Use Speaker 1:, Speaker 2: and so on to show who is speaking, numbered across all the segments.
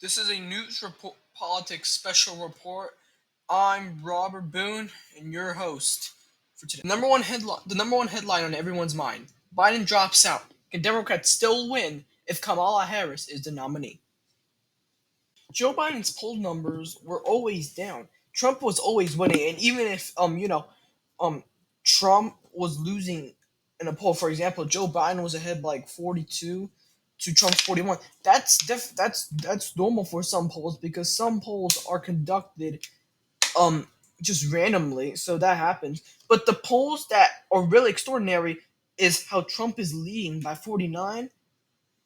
Speaker 1: This is a News Report Politics special report. I'm Robert Boone and your host for today. The number one headline on everyone's mind: Biden drops out. Can Democrats still win if Kamala Harris is the nominee? Joe Biden's poll numbers were always down. Trump was always winning, and even if um Trump was losing in a poll, for example, Joe Biden was ahead by like 42 to Trump's 41. That's normal for some polls because some polls are conducted just randomly, so that happens. But the polls that are really extraordinary is how Trump is leading by 49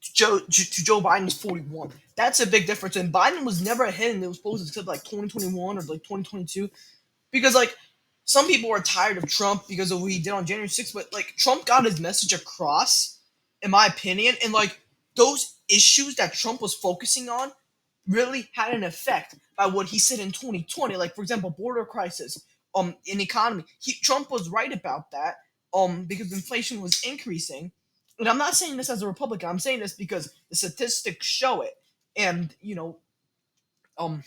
Speaker 1: to Joe Biden's 41. That's a big difference. And Biden was never ahead in those polls except like 2021 or like 2022 because like some people are tired of Trump because of what he did on January 6th, but like Trump got his message across, in my opinion, and like those issues that Trump was focusing on really had an effect by what he said in 2020. Like for example, border crisis, in economy. Trump was right about that, because inflation was increasing. And I'm not saying this as a Republican. I'm saying this because the statistics show it. And um,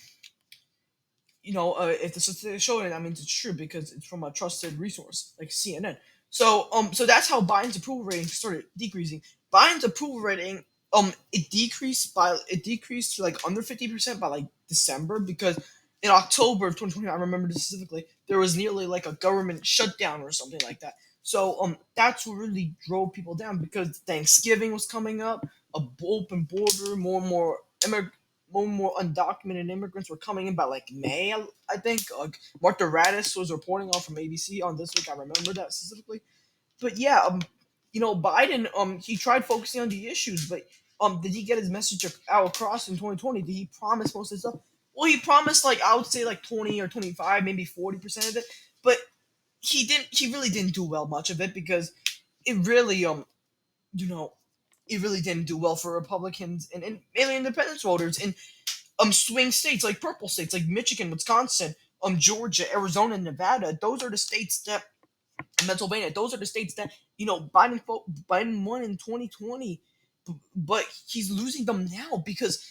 Speaker 1: if the statistics show it, that means it's true because it's from a trusted resource like CNN. So that's how Biden's approval rating started decreasing. Biden's approval rating, it decreased to like under 50% by like December because in October of 2020, I remember this specifically, there was nearly like a government shutdown or something like that. So that's what really drove people down because Thanksgiving was coming up, a open border, more and more undocumented immigrants were coming in by like May, I think. Like Martha Radis was reporting on from ABC on This Week. I remember that specifically. But yeah, Biden, he tried focusing on the issues, but did he get his message out across in 2020? Did he promise most of this stuff? Well, he promised like I would say like 20 or 25, maybe 40% of it, but he didn't. He really didn't do well much of it because it really you know it really didn't do well for Republicans and mainly independent voters in swing states like purple states like Michigan, Wisconsin, Georgia, Arizona, and Nevada. Those are the states that Pennsylvania. Those are the states that Biden won in 2020, but he's losing them now because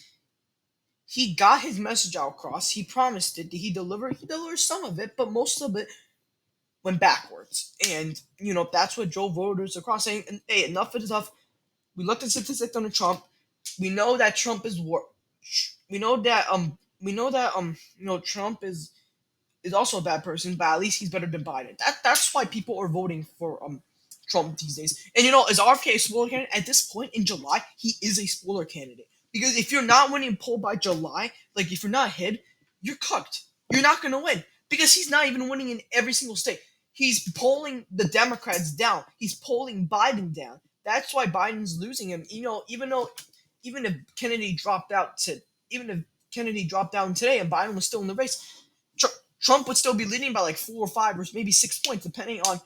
Speaker 1: he got his message out across. He promised it. Did he deliver? He delivered some of it, but most of it went backwards. And that's what drove voters across saying, "Hey, enough is enough." We looked at statistics on Trump. We know that Trump is war. We know that Trump is also a bad person, but at least he's better than Biden. That's why people are voting for Trump these days. And is RFK a spoiler candidate? At this point in July, he is a spoiler candidate. Because if you're not winning poll by July, like if you're not ahead, you're cooked. You're not gonna win. Because he's not even winning in every single state. He's polling the Democrats down. He's polling Biden down. That's why Biden's losing him. Even if Kennedy dropped out to even if Kennedy dropped down today and Biden was still in the race, Trump would still be leading by like 4 or 5 or maybe 6 points, depending on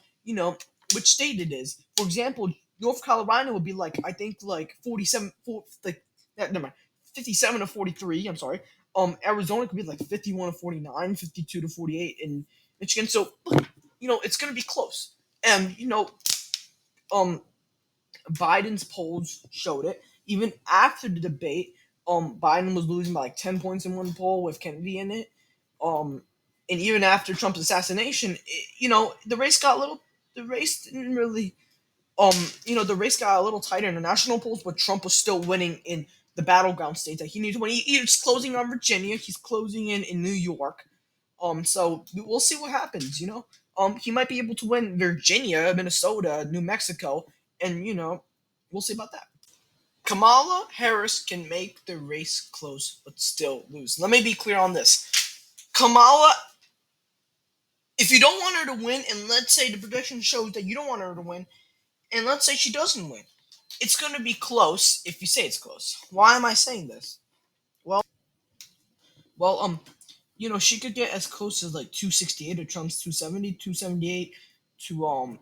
Speaker 1: which state it is. For example, North Carolina would be like I think like 47, never mind, 57 to 43. I'm sorry. Arizona could be like 51 to 49, 52 to 48 in Michigan. So it's gonna be close. And um, Biden's polls showed it. Even after the debate, Biden was losing by like 10 points in one poll with Kennedy in it. Um, and even after Trump's assassination, the race got a little. The race didn't really. The race got a little tighter in the national polls, but Trump was still winning in the battleground states that he needed to win. He's closing on Virginia. He's closing in New York. So we'll see what happens. He might be able to win Virginia, Minnesota, New Mexico, and we'll see about that. Kamala Harris can make the race close but still lose. Let me be clear on this. Kamala, if you don't want her to win, and let's say the prediction shows that you don't want her to win, and let's say she doesn't win, it's going to be close if you say it's close. Why am I saying this? Well, she could get as close as like 268 to Trump's 270, 278 to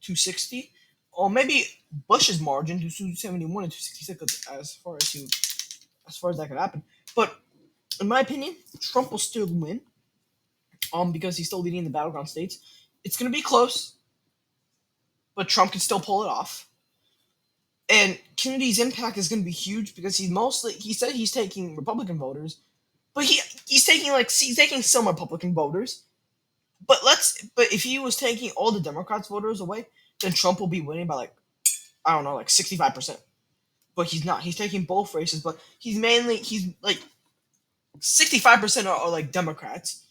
Speaker 1: 260, or maybe Bush's margin to 271 and 266 as far as that could happen. But in my opinion, Trump will still win, because he's still leading the battleground states. It's gonna be close, but Trump can still pull it off. And Kennedy's impact is going to be huge because he said he's taking Republican voters, but he's taking some Republican voters. But if he was taking all the Democrats voters away, then Trump will be winning by like I don't know like 65%. But he's not. He's taking both races, but he's like 65% are like Democrats,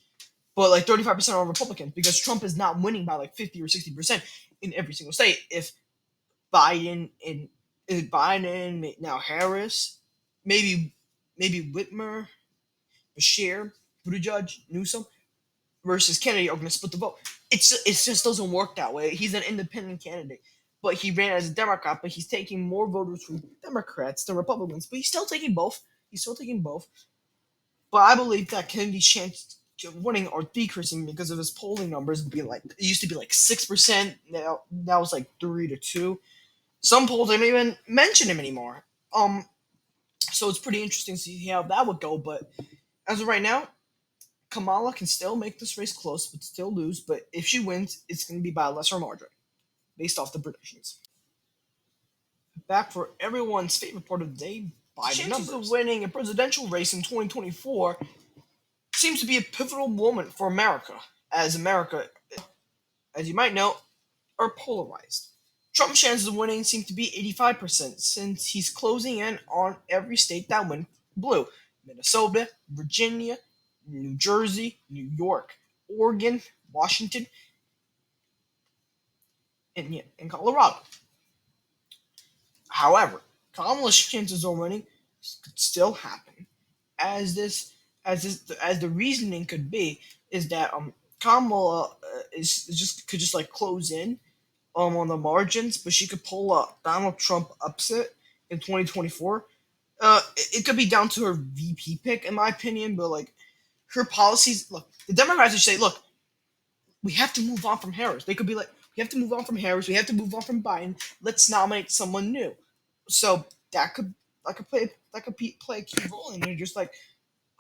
Speaker 1: but like 35% are Republicans because Trump is not winning by like 50 or 60% in every single state. Biden and if Biden now Harris, maybe Whitmer, Bashir, Buttigieg, Newsom versus Kennedy are going to split the vote. It just doesn't work that way. He's an independent candidate, but he ran as a Democrat, but he's taking more voters from Democrats than Republicans. But he's still taking both. He's still taking both. But I believe that Kennedy's chance of winning are decreasing because of his polling numbers being like it used to be like 6%. Now it's like 3 to 2. Some polls don't even mention him anymore. So it's pretty interesting to see how that would go. But as of right now, Kamala can still make this race close, but still lose. But if she wins, it's going to be by a lesser margin, based off the predictions. Back for everyone's favorite part of the day, by the numbers. Chances of winning a presidential race in 2024 seems to be a pivotal moment for America, as you might know, are polarized. Trump's chances of winning seem to be 85% since he's closing in on every state that went blue: Minnesota, Virginia, New Jersey, New York, Oregon, Washington, and Colorado. However, Kamala's chances of winning could still happen, as the reasoning could be is that Kamala is just could just like close in on the margins, but she could pull a Donald Trump upset in 2024. It could be down to her VP pick, in my opinion, but like her policies. Look, the Democrats would say, "Look, we have to move on from Harris." They could be like, "We have to move on from Harris. We have to move on from Biden. Let's nominate someone new." So play a key role in it. Just like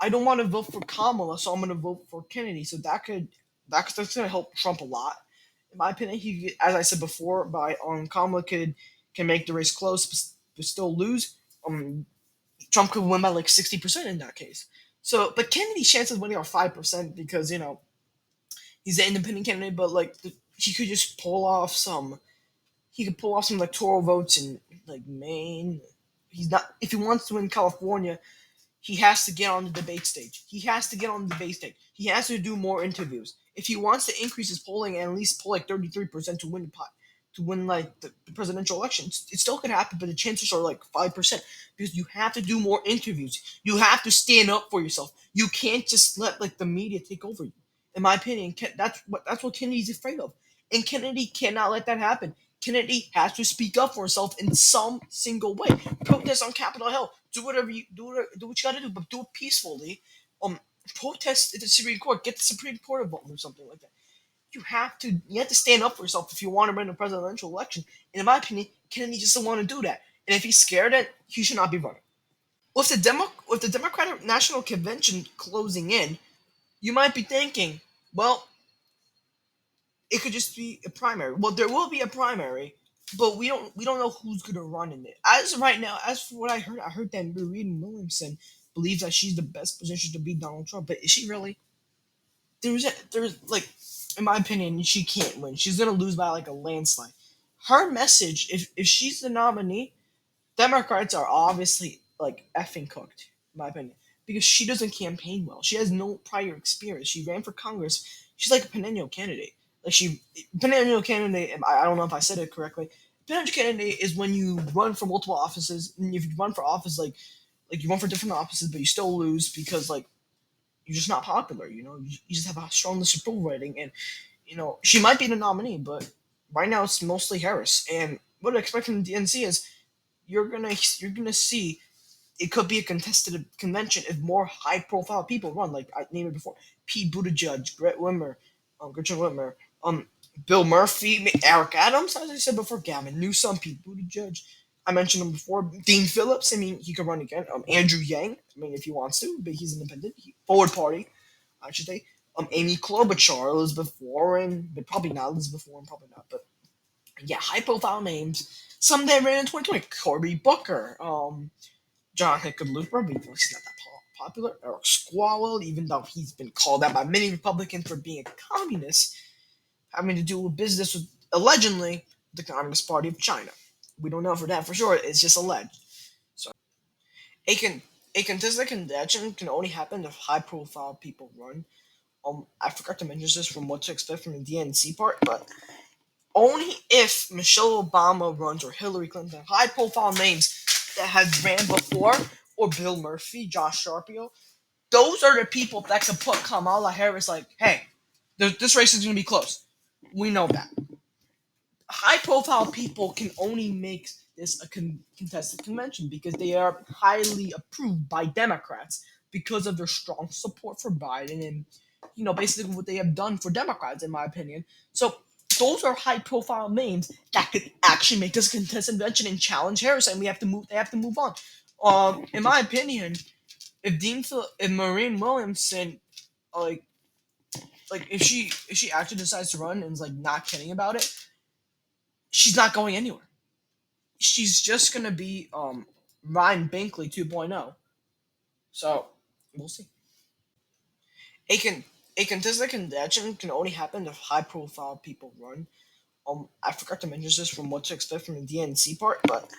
Speaker 1: I don't want to vote for Kamala, so I'm going to vote for Kennedy. So that's going to help Trump a lot, in my opinion. As I said before, by Kamala can make the race close but still lose. Trump could win by like 60% in that case. So, but Kennedy's chances of winning are 5% because he's an independent candidate, but like he could just pull off some. He could pull off some electoral votes in like Maine. He's not if he wants to win California he has to get on the debate stage. He has to get on the debate stage. He has to do more interviews. If he wants to increase his polling and at least pull like 33% to win like the presidential election, it still could happen, but the chances are like 5% because you have to do more interviews. You have to stand up for yourself. You can't just let like the media take over you. In my opinion, that's what Kennedy's afraid of, and Kennedy cannot let that happen. Kennedy has to speak up for himself in some single way. Protest on Capitol Hill. Do what you got to do, but do it peacefully. Um, Protest at the Supreme Court. Get the Supreme Court involved or something like that. You have to stand up for yourself if you want to win a presidential election. And in my opinion, Kennedy just doesn't want to do that. And if he's scared, then he should not be running. With the Democratic National Convention closing in, you might be thinking, well, it could just be a primary. Well, there will be a primary, but we don't know who's gonna run in it. As of right now, as for what I heard that Reed Williamson believes that she's the best position to beat Donald Trump. But is she really? There's like, in my opinion, she can't win. She's gonna lose by like a landslide. Her message, if she's the nominee, Democrats are obviously like effing cooked, in my opinion, because she doesn't campaign well. She has no prior experience. She ran for Congress. She's like a perennial candidate. Like she perennial candidate. I don't know if I said it correctly. Perennial candidate is when you run for multiple offices. And if you run for office, like you run for different offices, but you still lose because like you're just not popular. You just have a strong disapproval rating, and she might be the nominee, but right now it's mostly Harris. And what I expect from the DNC is you're gonna see it could be a contested convention if more high profile people run. Like I named it before: Pete Buttigieg, Gretchen Whitmer, Bill Murphy, Eric Adams, as I said before, Gavin Newsom, Pete Buttigieg. I mentioned him before. Dean Phillips. I mean, he could run again. Andrew Yang. I mean, if he wants to, but he's independent. Forward Party, I should say. Amy Klobuchar, Elizabeth Warren, but probably not Elizabeth Warren, probably not. But Yeah, high profile names. Some that ran in 2020. Cory Booker, John Hickenlooper, even though he's not that popular. Eric Swalwell, even though he's been called out by many Republicans for being a communist, having to do with business with allegedly the Communist Party of China. We don't know for that for sure. It's just alleged. So a con- a contested convention can only happen if high profile people run. I forgot to mention this from what to expect from the DNC part, but only if Michelle Obama runs or Hillary Clinton, high profile names that have ran before, or Bill Murphy, Josh Sharpio, those are the people that could put Kamala Harris like, hey, this race is going to be close. We know that. High profile people can only make this a contested convention because they are highly approved by Democrats because of their strong support for Biden and basically what they have done for Democrats in my opinion. So those are high profile names that could actually make this contested convention and challenge Harris, and we have to move. They have to move on. In my opinion, if Maureen Williamson like if she actually decides to run and is like not kidding about it, she's not going anywhere. She's just gonna be Ryan Binkley 2.0. So we'll see. A con a contested convention can only happen if high profile people run. I forgot to mention this from what to expect from the DNC part, but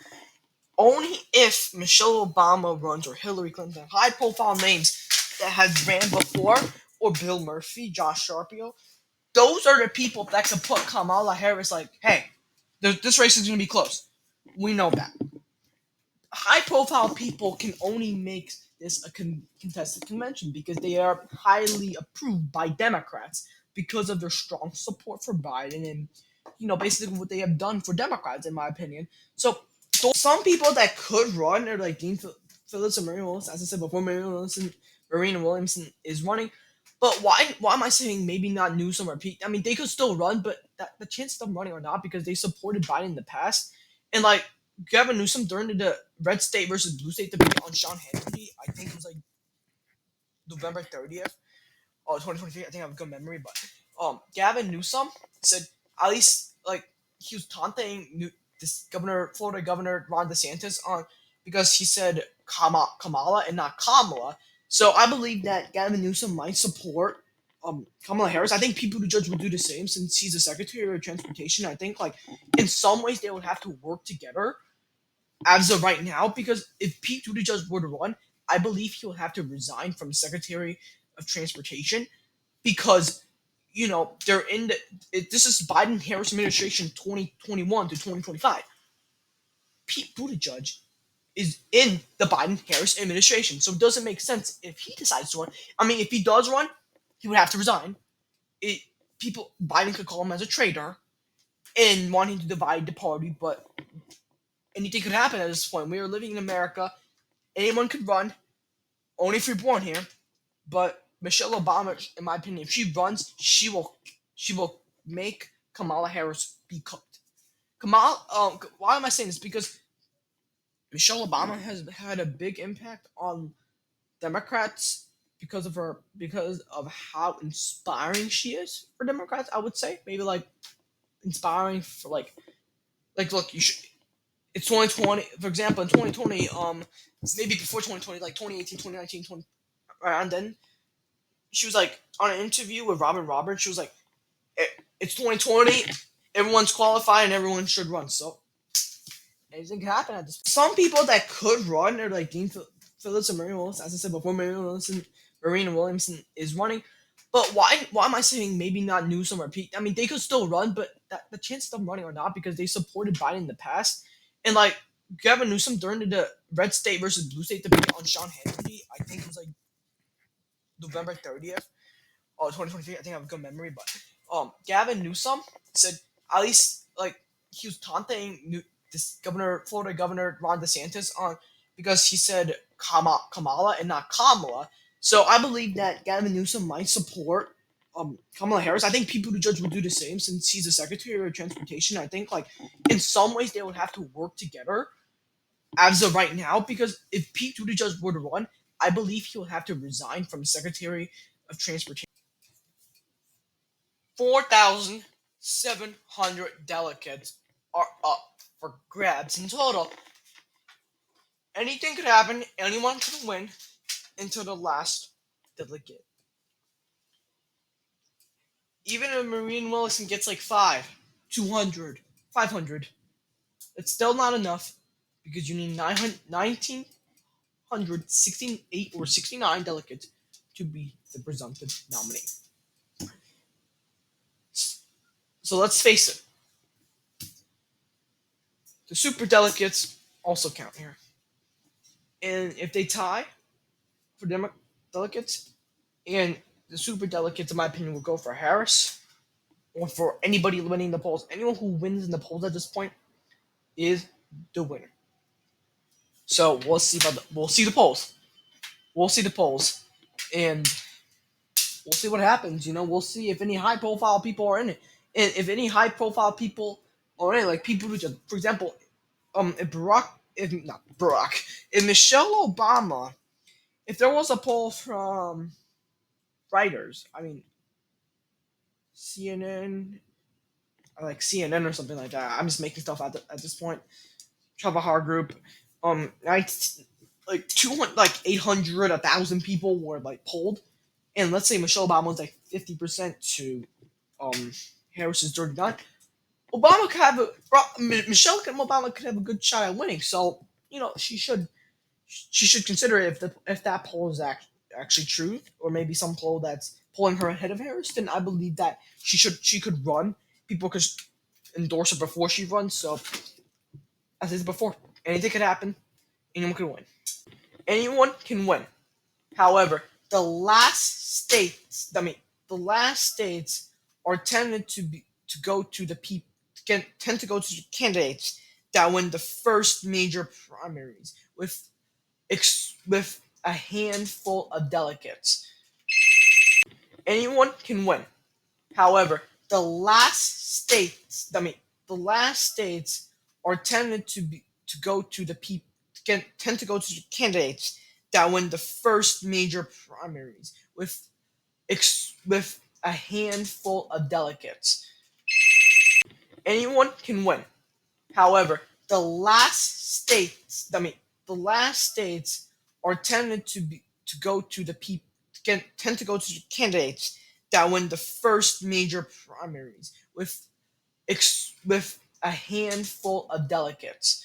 Speaker 1: only if Michelle Obama runs or Hillary Clinton, high profile names that have ran before, or Bill Murphy, Josh Sharpio, those are the people that could put Kamala Harris like, hey, this race is going to be close. We know that. High profile people can only make this a contested convention because they are highly approved by Democrats because of their strong support for Biden and basically what they have done for Democrats in my opinion. So some people that could run are like Dean Phillips and Marina Williams. As I said before, Marina Williamson is running. But why am I saying maybe not Newsom or Pete? I mean, they could still run, but the chance of them running or not because they supported Biden in the past. And like Gavin Newsom during the red state versus blue state debate on Sean Hannity, I think it was like November 30th, 2023. I think I have a good memory, but Gavin Newsom said at least like he was taunting this Florida Governor Ron DeSantis on because he said Kamala and not Kamala. So I believe that Gavin Newsom might support Kamala Harris. I think people to judge will do the same since he's the Secretary of Transportation. I think like in some ways they would have to work together as of right now, because if Pete Buttigieg were to run, I believe he will have to resign from Secretary of Transportation because they're in this is Biden Harris administration 2021 to 2025. Pete Buttigieg is in the Biden Harris administration, so it doesn't make sense if he decides to run. I mean, if he does run, he would have to resign. It people Biden could call him as a traitor and wanting to divide the party, but anything could happen at this point. We are living in America. Anyone could run, only if you're born here. But Michelle Obama, in my opinion, if she runs, she will make Kamala Harris be cooked. Kamala, why am I saying this? Because Michelle Obama has had a big impact on Democrats because of how inspiring she is for Democrats. I would say maybe like inspiring for look, you should. It's 2020, for example, in 2020, maybe before 2020, like 2018, 2019, 20, around then, she was like on an interview with Robin Roberts. She was like, It's 2020, everyone's qualified and everyone should run." So anything can happen at this. Some people that could run are like Dean Phillips and Marina Williams. As I said before, Marina Williamson is running. But why am I saying maybe not Newsom or Pete? I mean, they could still run, but the chance of them running or not because they supported Biden in the past. And like Gavin Newsom during the red state versus blue state debate on Sean Hannity, I think it was like November 30th, 2023. I think I have a good memory, but Gavin Newsom said at least like he was taunting this Florida Governor Ron DeSantis on because he said Kamala and not Kamala. So I believe that Gavin Newsom might support Kamala Harris. I think people to judge will do the same since he's the Secretary of Transportation. I think like in some ways they would have to work together as of right now because if Pete Buttigieg were to run, I believe he will have to resign from Secretary of Transportation. 4,700 delegates are up for grabs in total. Anything could happen, anyone could win until the last delegate. Even if Marine Willison gets like 200, 500, it's still not enough because you need 1,968 or 69 delegates to be the presumptive nominee. So let's face it, the super delegates also count here. And if they tie for delegates, and the super delegates, in my opinion, will go for Harris or for anybody winning the polls. Anyone who wins in the polls at this point is the winner. So we'll see the polls. We'll see the polls, and we'll see what happens. We'll see if any high profile people are in it, and if any high profile people are in it, like people who just, for example, if Michelle Obama, if there was a poll from writers, I mean CNN, like CNN or something like that. I'm just making stuff at this point. Travajar Group, like 200, like 800, 1,000 people were like polled, and let's say Michelle Obama was like 50% to Harris's 39. Obama could have Michelle Obama could have a good shot at winning. So she should consider it if that poll is actually true, or maybe some poll that's pulling her ahead of Harris. Then I believe that she could run. People could endorse her before she runs. So as I said before, anything could happen. Anyone can win. Anyone can win. However, the last states are tended to go to the people tend to go to the candidates that win the first major primaries with a handful of delegates. Anyone can win. However, the last states are tended to go to the people tend to go to the candidates that win the first major primaries with a handful of delegates. Anyone can win. However, the last states are tended to go to the people tend to go to the candidates that win the first major primaries with a handful of delegates.